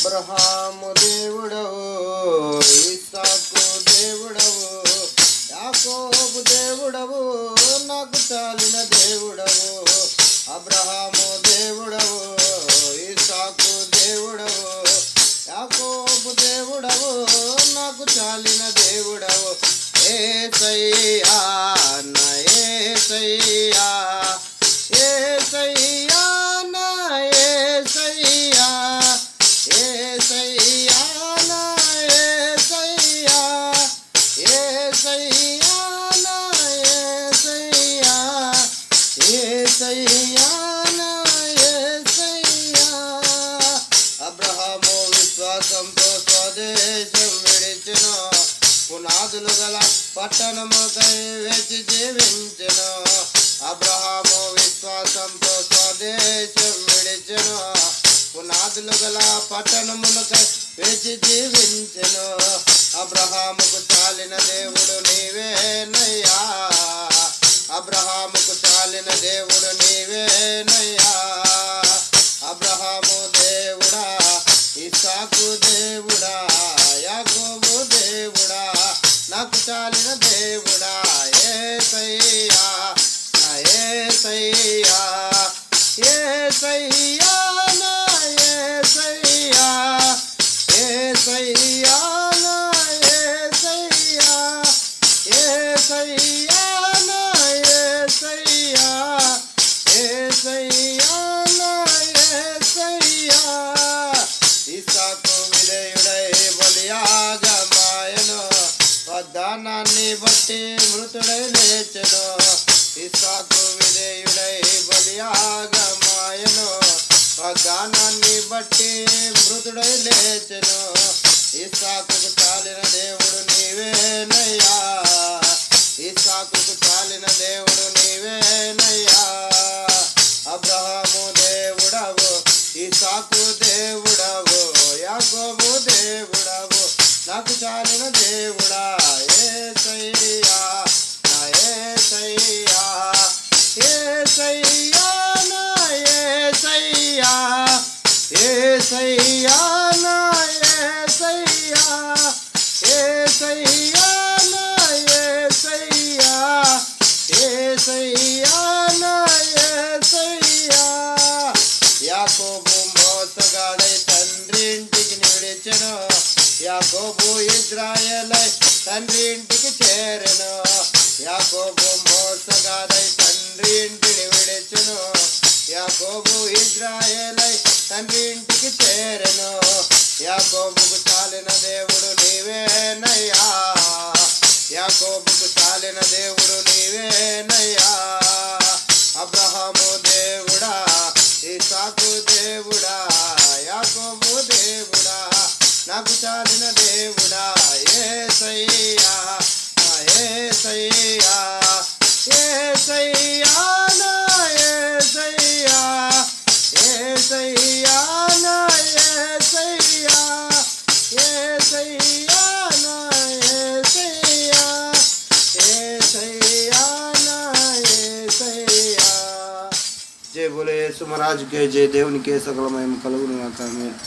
అబ్రహాము దేవుడవు, ఇస్సాకు దేవుడవు, యాకోబు దేవుడవు, నాకు చాలిన దేవుడవు. అబ్రహాము దేవుడవు, ఇస్సాకు దేవుడవు, యాకోబు దేవుడవు, నాకు చాలిన దేవుడవు. యేసయ్యా నా యేసయ్యా, యేసయ్యా నా యేసయ్యా, యేసయ్యా నా యేసయ్యా, యేసయ్యా నా యేసయ్యా, యేసయ్యా నా యేసయ్యా. అబ్రహాము విశ్వాసంతో స్వదేశం విడిచెను, పునాదులు గల పట్టణముకై వేచి జీవించెను. అబ్రహాము విశ్వాసంతో స్వదేశం విడిచెను, పునాదులు గల పట్టణములకై వేచి జీవించెను. అబ్రహాముకు చాలిన దేవుడు నీవేనయ్యా, అబ్రహాముకు చాలిన దేవుడు నీవేనయ్యా. అబ్రహాము దేవుడా, ఇస్సాకు దేవుడా, యాకోబు దేవుడా, నాకు చాలిన దేవుడా. యేసయ్యా నా యేసయ్యా, యేసయ్యా నా యేసయ్యా, యేసయ్యా నా యేసయ్యా, యేసయ్యా నా యేసయ్యా, యేసయ్యా నా యేసయ్యా. ఇస్సాకు విధేయుడై బలియాగమాయెను, వాగ్దానాన్ని బట్టి మృతుడై లేచెను. ఇస్సాకు విధేయుడై బలియాగమాయెను, వాగ్దానాన్ని బట్టి మృతుడై లేచెను. ఇస్సాకుకు చాలిన దేవుడు నీవేనయ్యా, ఇస్సాకుకు చాలిన దేవుడు నీవేనయ్యా. అబ్రహాము దేవుడవు, ఇస్సాకు దేవుడవు, యాకోబు దేవుడవు, నాకు చాలిన దేవుడా. యేసయ్యా నా యేసయ్యా, యేసయ్యా నా యేసయ్యా, యేసయ్యా నా యేసయ్యా, యేసయ్యా నా యేసయ్యా, యేసయ్యా నా యేసయ్యా. యాకోబు మోసగాడై తండ్రి ఇంటికి విడిచెను, యాకోబు ఇజ్రాయేలై తండ్రి ఇంటికి చేరెను. యాకోబు మోసగాడై తండ్రి ఇంటిని విడిచెను, యాకోబు ఇజ్రాయేలై తండ్రి ఇంటికి చేరెను. యాకోబుకు చాలిన దేవుడు నీవేనయ్యా, యాకోబుకు చాలిన దేవుడు నీవేనయ్యా. అబ్రహాము దేవుడా, ఇస్సాకు దేవుడా, యాకోబు దేవుడా, నాకు చాలిన దేవుడా. యేసయ్యా నా యేసయ్యా, యేసయ్యా నా యేసయ్యా, యేసయ్యా నా యేసయ్యా, యేసయ్యా నా యేసయ్యా, యేసయ్యా నా యేసయ్యా. జై బోలో యేసు महाराज के जय. దేవునికి సకల మహిమ కలుగును గాక. ఆమేన్.